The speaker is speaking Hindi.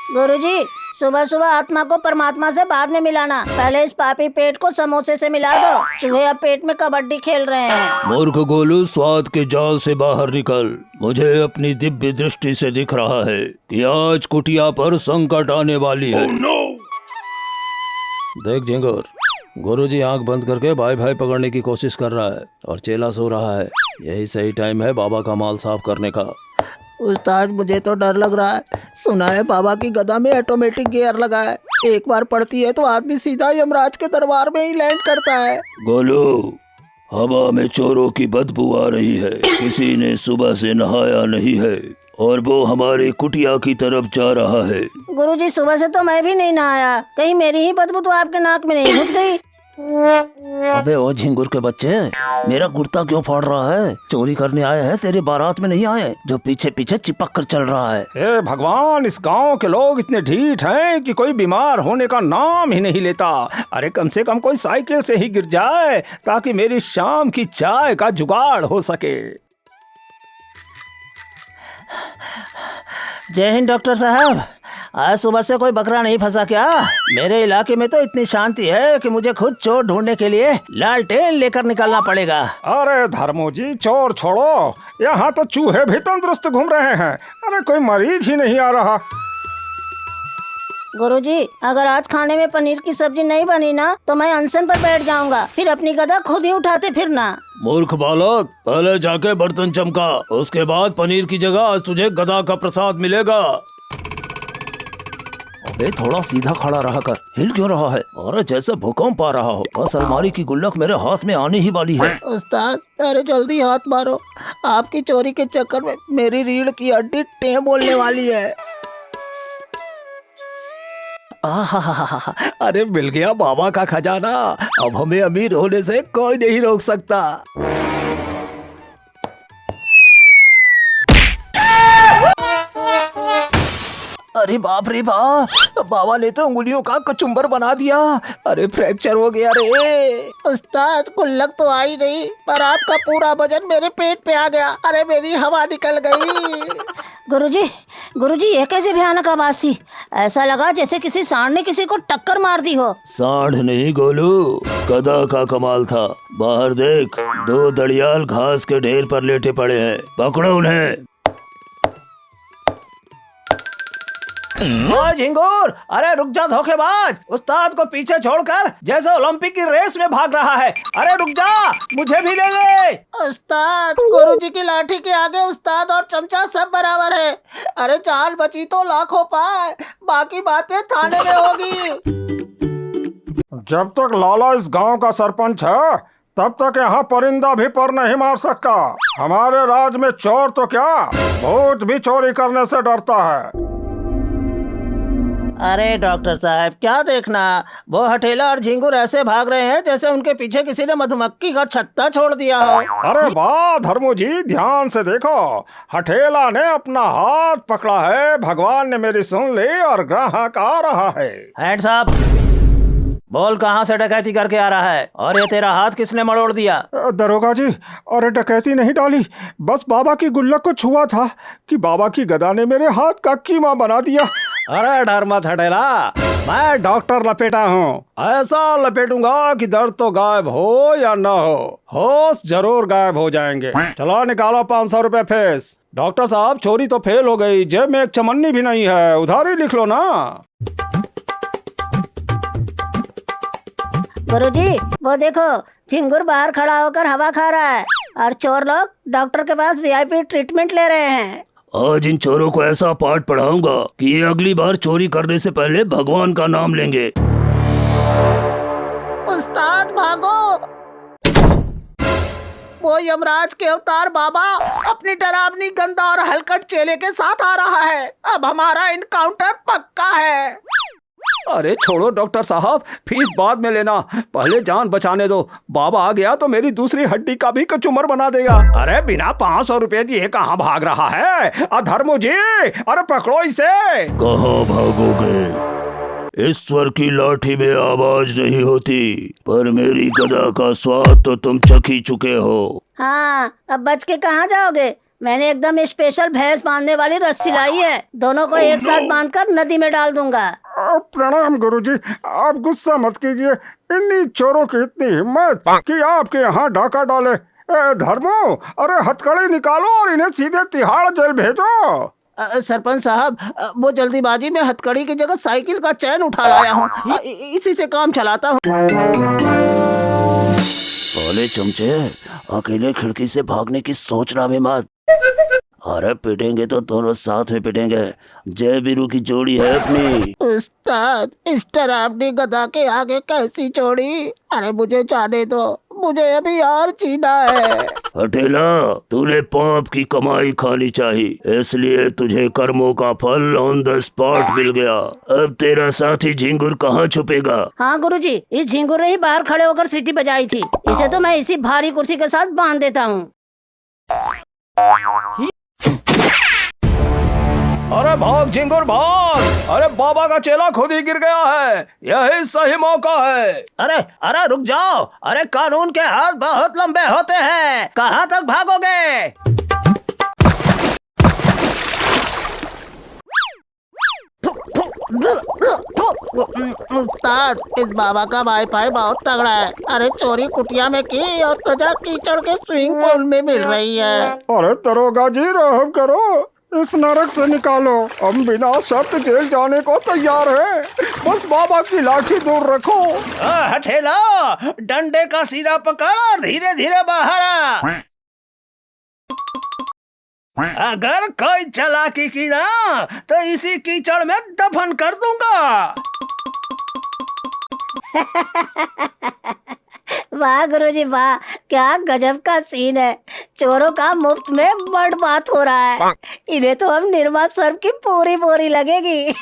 गुरुजी, सुबह सुबह आत्मा को परमात्मा से बाद में मिलाना। पहले इस पापी पेट को समोसे से मिला दो। चूहे अब पेट में कबड्डी खेल रहे हैं। मूर्ख गोलू, स्वाद के जाल से बाहर निकल। मुझे अपनी दिव्य दृष्टि से दिख रहा है कि आज कुटिया पर संकट आने वाली है। देख झिंगुर, गुरुजी आंख बंद करके भाई भाई पकड़ने की कोशिश कर रहा है और चेला सो रहा है। यही सही टाइम है बाबा का माल साफ करने का। उस्ताद, मुझे तो डर लग रहा है। सुना है बाबा की गदा में ऑटोमेटिक गियर लगा है। एक बार पड़ती है तो आदमी सीधा यमराज के दरबार में ही लैंड करता है। गोलू, हवा में चोरों की बदबू आ रही है। किसी ने सुबह से नहाया नहीं है और वो हमारी कुटिया की तरफ जा रहा है। गुरुजी, सुबह से तो मैं भी नहीं नहाया। कहीं मेरी ही बदबू तो आपके नाक में नहीं घुस गई? अबे ओ झिंगुर के बच्चे, मेरा कुर्ता क्यों फाड़ रहा है? चोरी करने आए हैं, तेरे बारात में नहीं आए जो पीछे पीछे चिपक कर चल रहा है। हे भगवान, इस गांव के लोग इतने ढीठ हैं कि कोई बीमार होने का नाम ही नहीं लेता। अरे कम से कम कोई साइकिल से ही गिर जाए ताकि मेरी शाम की चाय का जुगाड़ हो सके। जय हिंद डॉक्टर साहब। आज सुबह से कोई बकरा नहीं फंसा क्या? मेरे इलाके में तो इतनी शांति है कि मुझे खुद चोर ढूंढने के लिए लालटेन लेकर निकलना पड़ेगा। अरे धर्मो जी, चोर छोड़ो, यहाँ तो चूहे भी तंदुरुस्त घूम रहे हैं। अरे कोई मरीज ही नहीं आ रहा। गुरुजी, अगर आज खाने में पनीर की सब्जी नहीं बनी ना तो मैं अनशन पर बैठ जाऊंगा। फिर अपनी गदा खुद ही उठाते फिरना। मूर्ख बालक, पहले जाके बर्तन चमका, उसके बाद पनीर की जगह आज तुझे गदा का प्रसाद मिलेगा। अबे थोड़ा सीधा खड़ा रहा कर, हिल क्यों रहा है? और जैसे भूकंप आ रहा हो। बस अलमारी की गुल्लक मेरे हाथ में आने ही वाली है। उस्ताद, अरे जल्दी हाथ मारो। आपकी चोरी के चक्कर में मेरी रीढ़ की हड्डी टें बोलने वाली है। आहा, अरे मिल गया बाबा का खजाना। अब हमें अमीर होने से कोई नहीं रोक सकता। अरे बाप रे बाप, बाबा ने तो उंगलियों का कचुम्बर बना दिया। अरे फ्रैक्चर हो गया रे। उस्ताद, गुल्लक तो आई नहीं पर आपका पूरा वजन मेरे पेट पे आ गया। अरे मेरी हवा निकल गई। गुरुजी, ये कैसे भयानक आवाज थी? ऐसा लगा जैसे किसी सांड ने किसी को टक्कर मार दी हो। सांड नहीं गोलू, गधा का कमाल था। बाहर देख, 2 दड़ियाल घास के ढेर पर लेटे पड़े हैं। पकड़ो उन्हें। ओ झिंगुर, अरे रुक जा धोखेबाज। उस्ताद को पीछे छोड़कर जैसे ओलंपिक की रेस में भाग रहा है। अरे रुक जा, मुझे भी ले ले। उस्ताद, गुरुजी की लाठी के आगे उस्ताद और चमचा सब बराबर है। अरे चाल बची तो लाखों पाए, बाकी बातें थाने में होगी। जब तक लाला इस गांव का सरपंच है तब तक यहाँ परिंदा भी पर नहीं मार सकता। हमारे राज में चोर तो क्या, भूत भी चोरी करने से डरता है। अरे डॉक्टर साहब, क्या देखना, वो हठेला और झिंगुर ऐसे भाग रहे हैं जैसे उनके पीछे किसी ने मधुमक्खी का छत्ता छोड़ दिया हो। अरे वाह धर्मो जी, ध्यान से देखो। हठेला ने अपना हाथ पकड़ा है, भगवान ने मेरी सुन ली और ग्राहक आ रहा है। Hands up. बोल, कहाँ से डकैती करके आ रहा है और ये तेरा हाथ किसने मरोड़ दिया? दरोगा जी, अरे डकैती नहीं डाली, बस बाबा की गुल्लक को छुआ था कि बाबा की गदा ने मेरे हाथ का कीमा बना दिया। अरे डर मत हठेला, मैं डॉक्टर लपेटा हूँ। ऐसा लपेटूंगा कि दर्द तो गायब हो या न हो, होश जरूर गायब हो जाएंगे। चलो निकालो 500 रुपए फीस। डॉक्टर साहब, चोरी तो फेल हो गई, जेब में एक चमन्नी भी नहीं है, उधारी लिख लो ना। गुरुजी, वो देखो, झिंगुर बाहर खड़ा होकर हवा खा रहा है और चोर लोग डॉक्टर के पास वीआईपी ट्रीटमेंट ले रहे हैं। आज इन चोरों को ऐसा पाठ पढ़ाऊंगा कि ये अगली बार चोरी करने से पहले भगवान का नाम लेंगे। उस्ताद भागो, वो यमराज के अवतार बाबा अपनी डरावनी गंदा और हलकट चेले के साथ आ रहा है। अब हमारा इनकाउंटर पक्का है। अरे छोड़ो डॉक्टर साहब, फीस बाद में लेना, पहले जान बचाने दो। बाबा आ गया तो मेरी दूसरी हड्डी का भी कचूमर बना देगा। अरे बिना 500 रुपए दिए कहाँ भाग रहा है? अधर्मो जी, अरे पकड़ो इसे। कहाँ भागोगे? ईश्वर की लाठी में आवाज नहीं होती, पर मेरी गदा का स्वाद तो तुम चख ही चुके हो। हाँ, अब बच के कहाँ जाओगे? मैंने एकदम स्पेशल भैंस बांधने वाली रस्सी लाई है। दोनों को एक साथ बांधकर नदी में डाल दूंगा। प्रणाम गुरुजी, आप गुस्सा मत कीजिए। इन्हीं चोरों की इतनी हिम्मत कि आपके यहाँ डाका डाले। धर्मो, अरे हथकड़ी निकालो और इन्हें सीधे तिहाड़ जेल भेजो। सरपंच साहब, वो जल्दीबाजी में हथकड़ी की जगह साइकिल का चैन उठा लाया हूँ। इसी से काम चलाता हूँ। साले चमचे, अकेले खिड़की से भागने की सोचना भी मत। अरे पिटेंगे तो दोनों साथ में पिटेंगे। जय वीरू की जोड़ी है अपनी। उस्ताद, इस डरावनी गधा के आगे कैसी जोड़ी? अरे मुझे जाने दो, मुझे अभी और जीना है। हटेला, तूने पाप की कमाई खानी चाहिए, इसलिए तुझे कर्मों का फल ऑन द स्पॉट मिल गया। अब तेरा साथी झिंगुर कहाँ छुपेगा? हाँ गुरुजी, इस झिंगुर ने ही बाहर खड़े होकर सीटी बजाई थी। इसे तो मैं इसी भारी कुर्सी के साथ बांध देता हूँ। अरे भाग झिंगुर भाग! अरे बाबा का चेला खुद ही गिर गया है, यही सही मौका है। अरे अरे रुक जाओ, अरे कानून के हाथ बहुत लंबे होते हैं, कहाँ तक भागोगे? उस्ताद, इस बाबा का वाईफाई बहुत तगड़ा है। अरे चोरी कुटिया में की और सजा कीचड़ के स्विमिंग पूल में मिल रही है। अरे दरोगा जी, रहम करो, इस नरक से निकालो। हम बिना शर्त जेल जाने को तैयार हैं। बस बाबा की लाठी दूर रखो। हठेला, डंडे का सिरा पकड़ और धीरे धीरे बाहर आ। अगर कोई चालाकी की ना तो इसी कीचड़ में दफन कर दूंगा। वाह गुरुजी वाह, क्या गजब का सीन है। चोरों का मुफ्त में बड़ बात हो रहा है। इन्हें तो अब निर्मा सर्फ की पूरी बोरी लगेगी।